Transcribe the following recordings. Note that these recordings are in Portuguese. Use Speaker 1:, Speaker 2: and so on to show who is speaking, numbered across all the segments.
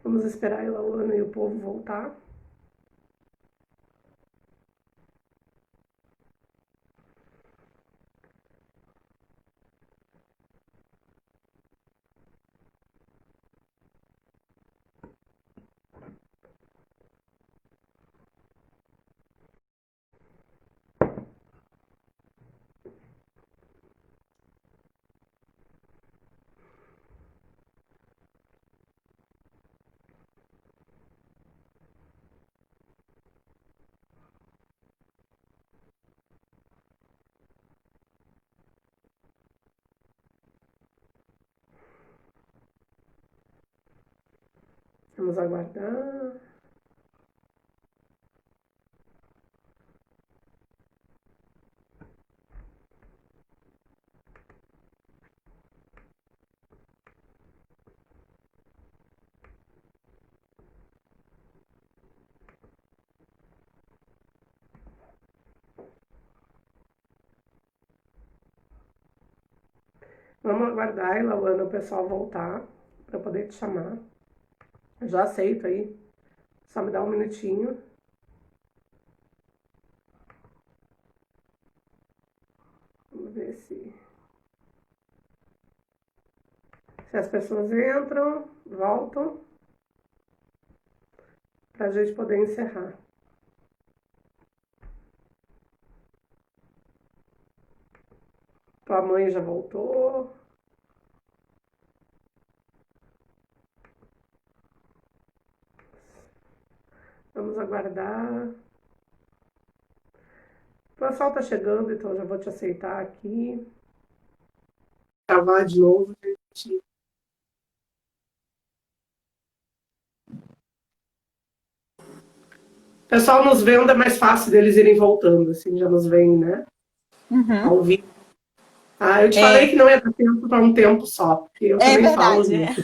Speaker 1: Vamos esperar a Ilauana e o povo voltar. Vamos aguardar. Vamos aguardar, Ilauana, o pessoal voltar para poder te chamar. Eu já aceito aí. Só me dá um minutinho. Vamos ver se as pessoas entram, voltam, para a gente poder encerrar. Tua mãe já voltou. Vamos aguardar. O pessoal tá chegando, então já vou te aceitar aqui. Gravar de novo, gente. O pessoal nos vendo é mais fácil deles irem voltando, assim, já nos veem, né? Ao vivo. Ah, eu te falei que não ia dar tempo para um tempo só, porque eu também
Speaker 2: verdade.
Speaker 1: falo muito.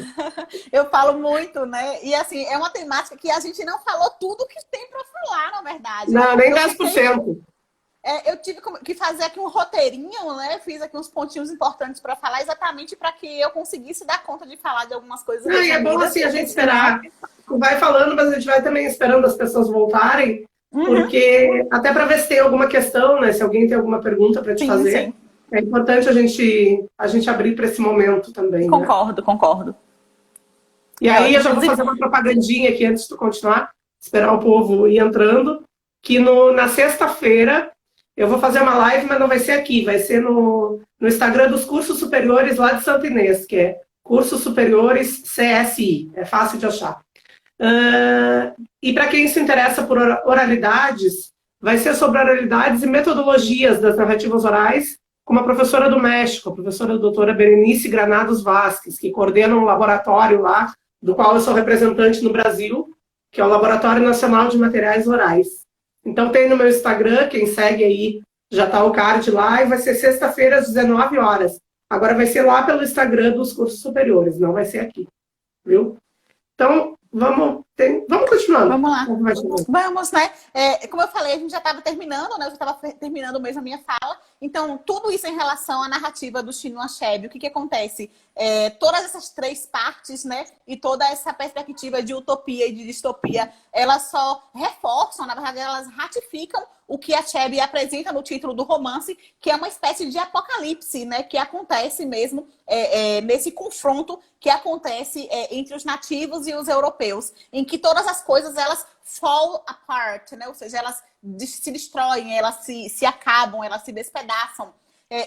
Speaker 2: Eu falo muito, né? E assim, é uma temática que a gente não falou tudo que tem para falar, na verdade.
Speaker 1: Não, nem 10%.
Speaker 2: Eu tive que fazer aqui um roteirinho, né? Fiz aqui uns pontinhos importantes para falar, exatamente para que eu conseguisse dar conta de falar de algumas coisas.
Speaker 1: Não, e é bom assim a gente esperar. Vai falando, mas a gente vai também esperando as pessoas voltarem, porque até para ver se tem alguma questão, né? Se alguém tem alguma pergunta para te fazer. Sim. É importante a gente abrir para esse momento também.
Speaker 2: Concordo, né? Concordo.
Speaker 1: E aí eu já vou fazer uma propagandinha aqui antes de tu continuar, esperar o povo ir entrando, que na sexta-feira eu vou fazer uma live, mas não vai ser aqui, vai ser no Instagram dos Cursos Superiores lá de Santa Inês, que é Cursos Superiores CSI, é fácil de achar. E para quem se interessa por oralidades, vai ser sobre oralidades e metodologias das narrativas orais, com uma professora do México, a professora doutora Berenice Granados Vasques, que coordena um laboratório lá, do qual eu sou representante no Brasil, que é o Laboratório Nacional de Materiais Orais. Então tem no meu Instagram, quem segue aí, já está o card lá, e vai ser sexta-feira às 19 horas. Agora vai ser lá pelo Instagram dos Cursos Superiores, não vai ser aqui, viu? Então, vamos continuando.
Speaker 2: Vamos lá. Vamos, né? Como eu falei, a gente já estava terminando, né? Eu já estava terminando mesmo a minha fala. Então, tudo isso em relação à narrativa do Chinua Achebe. O que acontece? Todas essas três partes, né? E toda essa perspectiva de utopia e de distopia, elas só reforçam, na verdade, elas ratificam o que Achebe apresenta no título do romance, que é uma espécie de apocalipse, né? Que acontece mesmo nesse confronto que acontece entre os nativos e os europeus, em que todas as coisas elas fall apart, né? Ou seja, elas se destroem, elas se acabam, elas se despedaçam.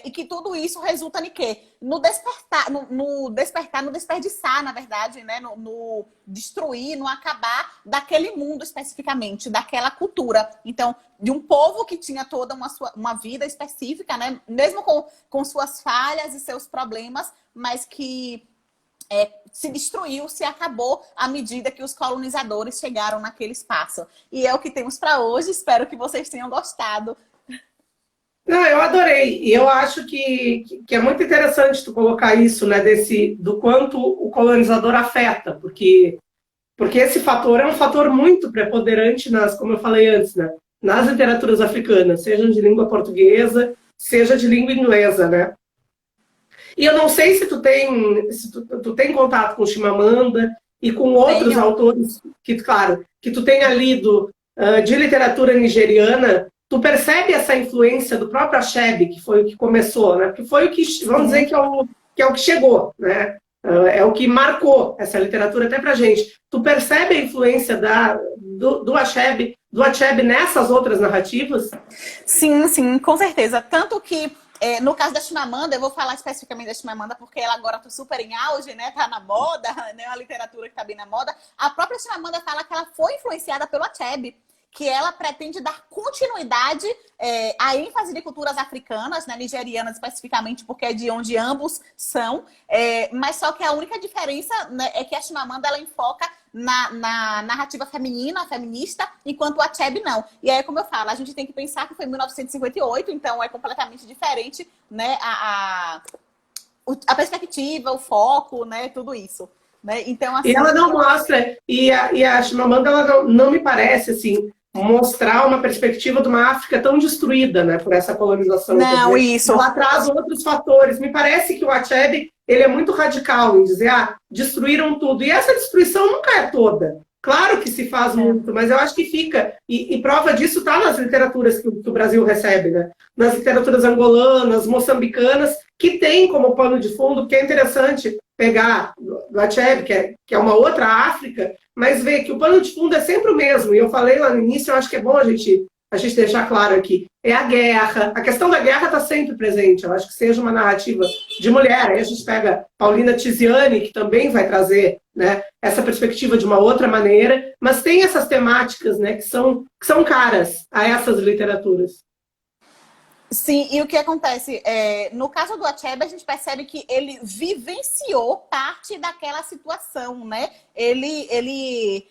Speaker 2: E que tudo isso resulta em quê? No despertar, no desperdiçar, na verdade, né? No destruir, no acabar daquele mundo especificamente, daquela cultura. Então, de um povo que tinha toda uma vida específica, né? Mesmo com suas falhas e seus problemas, mas que se destruiu, se acabou à medida que os colonizadores chegaram naquele espaço. E é o que temos para hoje. Espero que vocês tenham gostado.
Speaker 1: Não, eu adorei. E eu acho que é muito interessante tu colocar isso, né, do quanto o colonizador afeta, porque esse fator é um fator muito preponderante como eu falei antes, né, nas literaturas africanas, seja de língua portuguesa, seja de língua inglesa, né? E eu não sei se tu tem contato com Chimamanda, e com outros
Speaker 2: Tenho.
Speaker 1: autores que, claro, que tu tenha lido de literatura nigeriana, tu percebe essa influência do próprio Achebe, que foi o que começou, né? Que foi o que, vamos dizer, que é o que chegou, né? É o que marcou essa literatura até pra gente. Tu percebe a influência do Achebe nessas outras narrativas?
Speaker 2: Sim, sim, com certeza. Tanto que, no caso da Chimamanda, eu vou falar especificamente da Chimamanda, porque ela agora tá super em auge, né? Tá na moda, né? Uma literatura que tá bem na moda. A própria Chimamanda fala que ela foi influenciada pelo Achebe, que ela pretende dar continuidade à ênfase de culturas africanas, né, nigerianas especificamente, porque é de onde ambos são, mas só que a única diferença, né, é que a Chimamanda ela enfoca na narrativa feminina, feminista, enquanto o Achebe não. E aí, como eu falo, a gente tem que pensar que foi em 1958, então é completamente diferente, né, a perspectiva, o foco, né, tudo isso. Né? Então, assim,
Speaker 1: E ela não mostra, e a Chimamanda ela não me parece assim, mostrar uma perspectiva de uma África tão destruída, né, por essa colonização.
Speaker 2: Não,
Speaker 1: dizer,
Speaker 2: isso.
Speaker 1: ela traz outros fatores. Me parece que o Achebe ele é muito radical em dizer, destruíram tudo. E essa destruição nunca é toda. Claro que se faz muito, mas eu acho que fica. E prova disso está nas literaturas que o Brasil recebe, né? Nas literaturas angolanas, moçambicanas, que tem como pano de fundo, que é interessante pegar do Achebe, que é uma outra África, mas ver que o pano de fundo é sempre o mesmo. E eu falei lá no início, eu acho que é bom a gente deixar claro aqui. É a guerra. A questão da guerra está sempre presente. Eu acho que seja uma narrativa de mulher. Aí a gente pega Paulina Tiziane, que também vai trazer, né, essa perspectiva de uma outra maneira, mas tem essas temáticas, né, que são caras a essas literaturas.
Speaker 2: Sim, e o que acontece? No caso do Achebe, a gente percebe que ele vivenciou parte daquela situação, né? Ele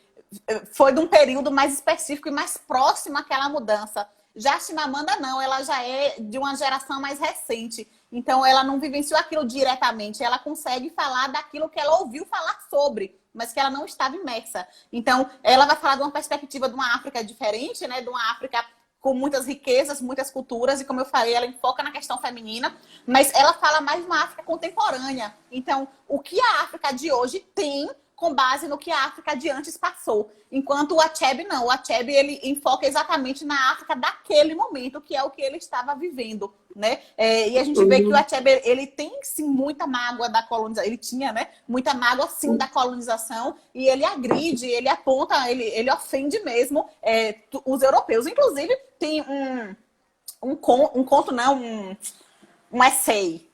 Speaker 2: foi de um período mais específico e mais próximo àquela mudança. Já a Chimamanda não, ela já é de uma geração mais recente. Então, ela não vivenciou aquilo diretamente. Ela consegue falar daquilo que ela ouviu falar sobre, mas que ela não estava imersa. Então, ela vai falar de uma perspectiva de uma África diferente, né? De uma África com muitas riquezas, muitas culturas, e como eu falei, ela enfoca na questão feminina, mas ela fala mais de uma África contemporânea. Então, o que a África de hoje tem com base no que a África de antes passou. Enquanto o Achebe não. O Achebe, ele enfoca exatamente na África daquele momento, que é o que ele estava vivendo, né? E a gente vê que o Achebe, ele tem, sim, muita mágoa da colonização. Ele tinha, né? Muita mágoa, sim, da colonização. E ele agride, ele aponta, ele ofende mesmo os europeus. Inclusive, tem um conto, não, um essay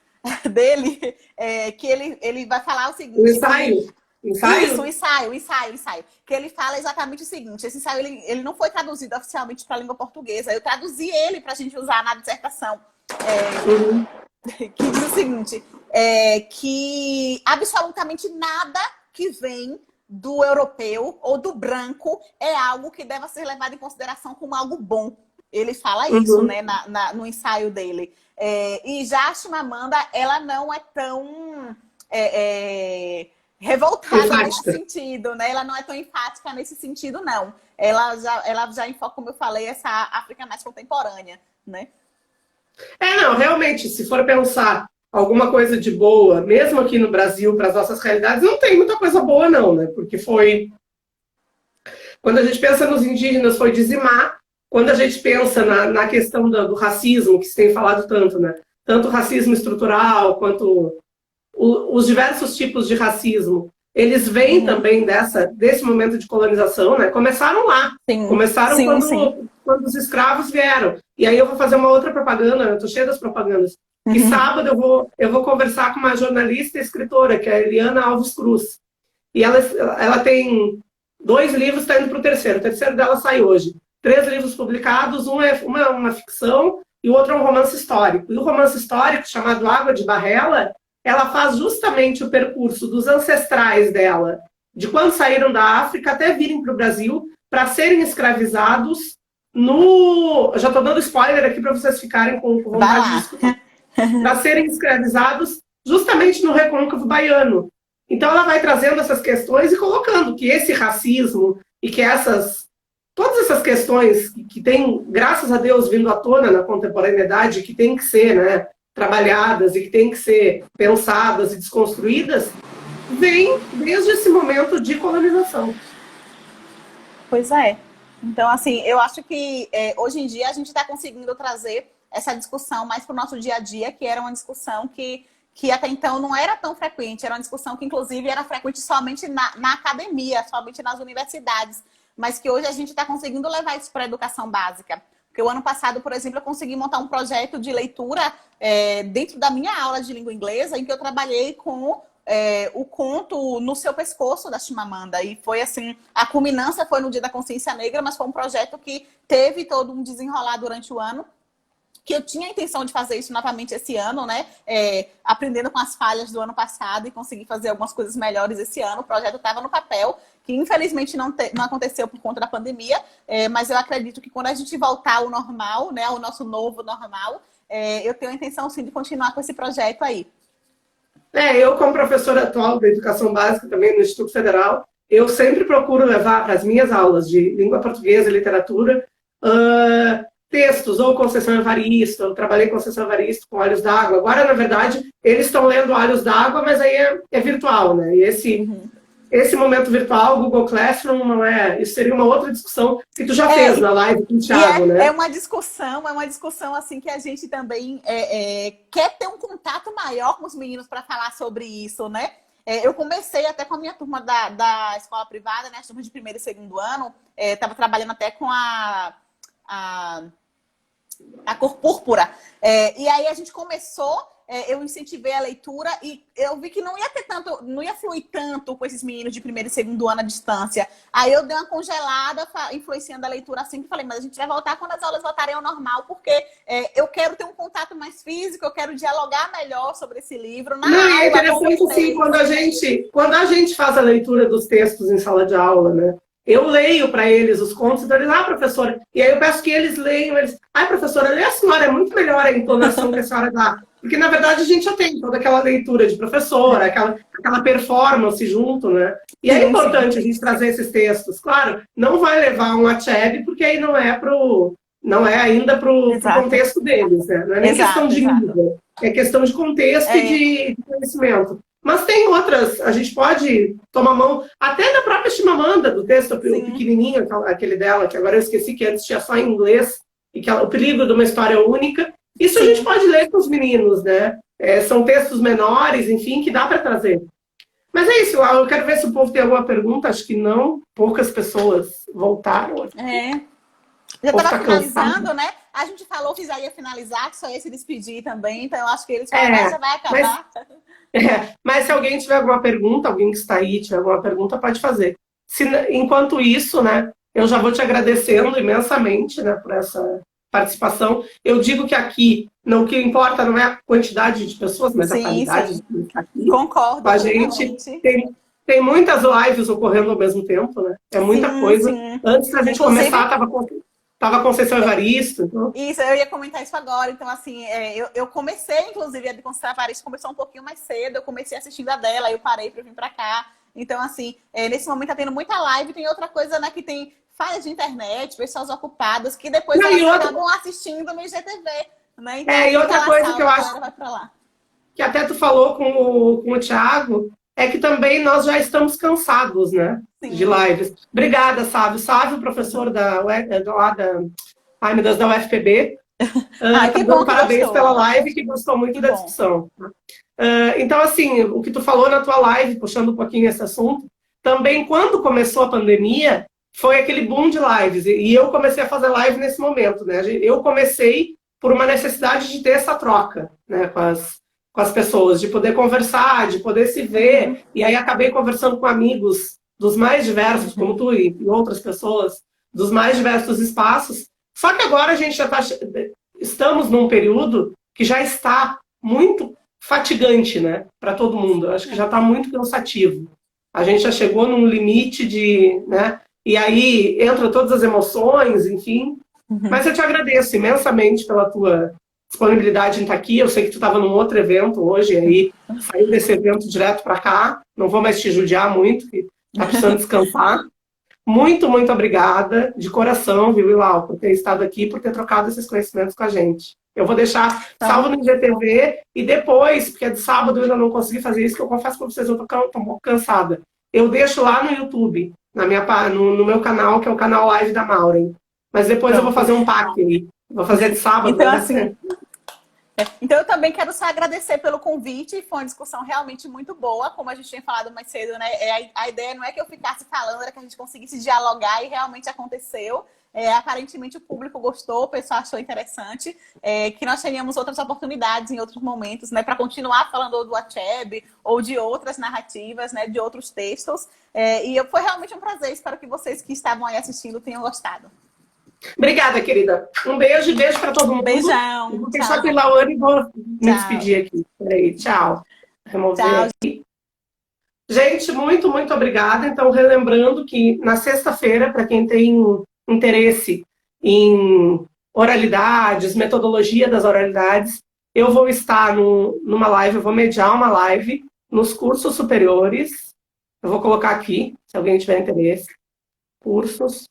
Speaker 2: dele, que ele vai falar o seguinte...
Speaker 1: O ensaio. Ensaio?
Speaker 2: Isso, o ensaio. Que ele fala exatamente o seguinte: esse ensaio ele não foi traduzido oficialmente para a língua portuguesa. Eu traduzi ele para a gente usar na dissertação. Que diz o seguinte: que absolutamente nada que vem do europeu ou do branco é algo que deva ser levado em consideração como algo bom. Ele fala isso, né, no ensaio dele. E já a Chimamanda, ela não é tão... revoltada
Speaker 1: enfática.
Speaker 2: nesse sentido, né? Ela não é tão enfática nesse sentido, não. Ela já enfoca, como eu falei, essa África mais contemporânea, né?
Speaker 1: Não, realmente, se for pensar alguma coisa de boa, mesmo aqui no Brasil, para as nossas realidades, não tem muita coisa boa, não, né? Porque quando a gente pensa nos indígenas, foi dizimar. Quando a gente pensa na questão do racismo, que se tem falado tanto, né? Tanto o racismo estrutural, quanto os diversos tipos de racismo, eles vêm também desse momento de colonização, né? Começaram lá.
Speaker 2: Sim.
Speaker 1: Começaram quando os escravos vieram. E aí eu vou fazer uma outra propaganda, eu tô cheia das propagandas. E sábado eu vou conversar com uma jornalista e escritora, que é a Eliana Alves Cruz. E ela tem 2 livros, está indo para o terceiro. O terceiro dela sai hoje. 3 livros publicados, um é uma ficção e o outro é um romance histórico. E o romance histórico, chamado Água de Barrela, ela faz justamente o percurso dos ancestrais dela, de quando saíram da África até virem para o Brasil, para serem escravizados já estou dando spoiler aqui para vocês ficarem com vontade de escutar. Para serem escravizados justamente no recôncavo baiano. Então ela vai trazendo essas questões e colocando que esse racismo e que todas essas questões que têm, graças a Deus, vindo à tona na contemporaneidade, que tem que ser, né, trabalhadas e que tem que ser pensadas e desconstruídas, vem desde esse momento de colonização.
Speaker 2: Pois é. Então, assim, eu acho que hoje em dia a gente está conseguindo trazer essa discussão mais para o nosso dia a dia, que era uma discussão que até então não era tão frequente, era uma discussão que, inclusive, era frequente somente na academia, somente nas universidades, mas que hoje a gente está conseguindo levar isso para a educação básica. Porque o ano passado, por exemplo, eu consegui montar um projeto de leitura dentro da minha aula de língua inglesa, em que eu trabalhei com o conto No Seu Pescoço, da Chimamanda. E foi assim, a culminância foi no Dia da Consciência Negra, mas foi um projeto que teve todo um desenrolar durante o ano, que eu tinha a intenção de fazer isso novamente esse ano, né? Aprendendo com as falhas do ano passado e conseguir fazer algumas coisas melhores esse ano. O projeto estava no papel, que infelizmente não aconteceu por conta da pandemia, mas eu acredito que quando a gente voltar ao normal, né, ao nosso novo normal, eu tenho a intenção sim de continuar com esse projeto aí.
Speaker 1: Eu, como professora atual da Educação Básica também no Instituto Federal, eu sempre procuro levar para as minhas aulas de língua portuguesa e literatura textos, ou Conceição Evaristo, eu trabalhei com Conceição Evaristo com Olhos d'Água. Agora, na verdade, eles estão lendo Olhos d'Água, mas aí é virtual, né? E esse momento virtual, Google Classroom, não é... Isso seria uma outra discussão que tu já fez na live com o Thiago, né?
Speaker 2: É uma discussão assim que a gente também quer ter um contato maior com os meninos para falar sobre isso, né? Eu comecei até com a minha turma da escola privada, né? As turmas de primeiro e segundo ano, estava trabalhando até com a cor púrpura. E aí a gente começou, eu incentivei a leitura e eu vi que não ia ter tanto, não ia fluir tanto com esses meninos de primeiro e segundo ano à distância. Aí eu dei uma congelada, influenciando a leitura assim, que falei, mas a gente vai voltar quando as aulas voltarem ao normal, porque eu quero ter um contato mais físico, eu quero dialogar melhor sobre esse livro.
Speaker 1: É interessante, sim, quando a gente faz a leitura dos textos em sala de aula, né? Eu leio para eles os contos, então eles, professora, e aí eu peço que eles leiam, professora, lê a senhora, é muito melhor a entonação que a senhora dá. Porque, na verdade, a gente já tem toda aquela leitura de professora, aquela performance junto, né? E é importante a gente trazer esses textos. Claro, não vai levar um Achebe, porque aí não é ainda para o contexto deles, né? Não é nem questão de língua, é questão de contexto e de conhecimento. Mas tem outras, a gente pode tomar mão, até da própria Chimamanda, do texto pequenininho, aquele dela, que agora eu esqueci, que antes tinha só em inglês, e que é o perigo de uma história única. Isso a gente pode ler com os meninos, né? São textos menores, enfim, que dá para trazer. Mas é isso, eu quero ver se o povo tem alguma pergunta, acho que não, poucas pessoas voltaram.
Speaker 2: Já estava finalizando, né? A gente falou que já ia finalizar, que só ia se despedir também, então eu acho que eles falaram, já vai acabar.
Speaker 1: Mas se alguém tiver alguma pergunta, alguém que está aí tiver alguma pergunta, pode fazer. Enquanto isso, né, eu já vou te agradecendo imensamente, né, por essa participação. Eu digo que aqui, o que importa não é a quantidade de pessoas, mas a qualidade de quem está aqui.
Speaker 2: Concordo
Speaker 1: com a gente. Tem muitas lives ocorrendo ao mesmo tempo, né? É muita coisa. Antes da gente começar, estava Conceição Evaristo. Então...
Speaker 2: Isso, eu ia comentar isso agora. Então, assim, eu comecei, inclusive, a de Conceição Evaristo começou um pouquinho mais cedo. Eu comecei assistindo a dela, aí eu parei para vir para cá. Então, assim, nesse momento tá tendo muita live. Tem outra coisa, né, que tem falhas de internet, pessoas ocupadas, que depois acabam assistindo no IGTV. Né? Então,
Speaker 1: e outra coisa que eu acho que até tu falou com o Thiago, é que também nós já estamos cansados, né? De lives. Obrigada, Sávio. Sávio, professor da UFPB.
Speaker 2: Que bom,
Speaker 1: parabéns pela live, que gostou muito da discussão. Então, assim, o que tu falou na tua live, puxando um pouquinho esse assunto, também quando começou a pandemia, foi aquele boom de lives. E eu comecei a fazer live nesse momento, né? Eu comecei por uma necessidade de ter essa troca, né, com as pessoas, de poder conversar, de poder se ver. E aí acabei conversando com amigos dos mais diversos, como tu e outras pessoas, dos mais diversos espaços. Só que agora a gente já estamos num período que já está muito fatigante, né, para todo mundo. Eu acho que já está muito cansativo. A gente já chegou num limite né, e aí entram todas as emoções, enfim. Mas eu te agradeço imensamente pela tua disponibilidade em estar aqui. Eu sei que tu estava num outro evento hoje, aí saiu desse evento direto para cá. Não vou mais te judiar muito, que tá precisando descansar. Muito, muito obrigada, de coração, viu, Ilau, por ter estado aqui, por ter trocado esses conhecimentos com a gente. Eu vou deixar salvo no IGTV e depois, porque de sábado eu ainda não consegui fazer isso, que eu confesso para vocês, eu tô um pouco cansada. Eu deixo lá no YouTube, no meu canal, que é o canal Live da Maureen. Mas depois eu vou fazer um pacto aí. Vou fazer de sábado.
Speaker 2: Então, assim, então eu também quero só agradecer pelo convite, foi uma discussão realmente muito boa, como a gente tinha falado mais cedo, né? A ideia não é que eu ficasse falando, era que a gente conseguisse dialogar e realmente aconteceu. Aparentemente o público gostou, o pessoal achou interessante, que nós teríamos outras oportunidades em outros momentos, né, para continuar falando do Achebe ou de outras narrativas, né, de outros textos. Foi realmente um prazer, espero que vocês que estavam aí assistindo tenham gostado.
Speaker 1: Obrigada, querida. Um beijo e beijo para todo mundo.
Speaker 2: Beijão.
Speaker 1: Eu vou pensar pela Laura e vou me despedir aqui. Peraí, tchau. Remover aqui. Gente, muito, muito obrigada. Então, relembrando que na sexta-feira, para quem tem interesse em oralidades, metodologia das oralidades, eu vou estar numa live, eu vou mediar uma live nos cursos superiores. Eu vou colocar aqui, se alguém tiver interesse. Cursos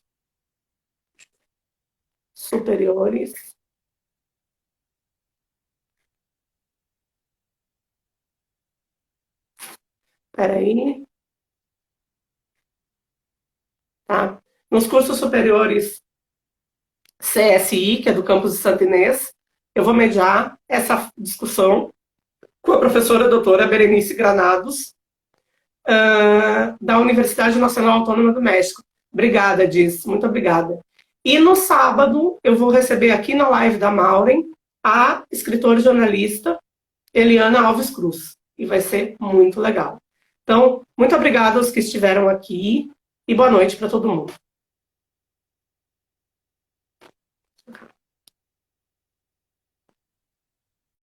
Speaker 1: superiores. Espera aí. Tá? Nos cursos superiores CSI, que é do campus de Santa Inês, eu vou mediar essa discussão com a professora doutora Berenice Granados, da Universidade Nacional Autônoma do México. Obrigada, Diz. Muito obrigada. E no sábado, eu vou receber aqui na live da Maureen a escritora e jornalista Eliana Alves Cruz. E vai ser muito legal. Então, muito obrigada aos que estiveram aqui e boa noite para todo mundo.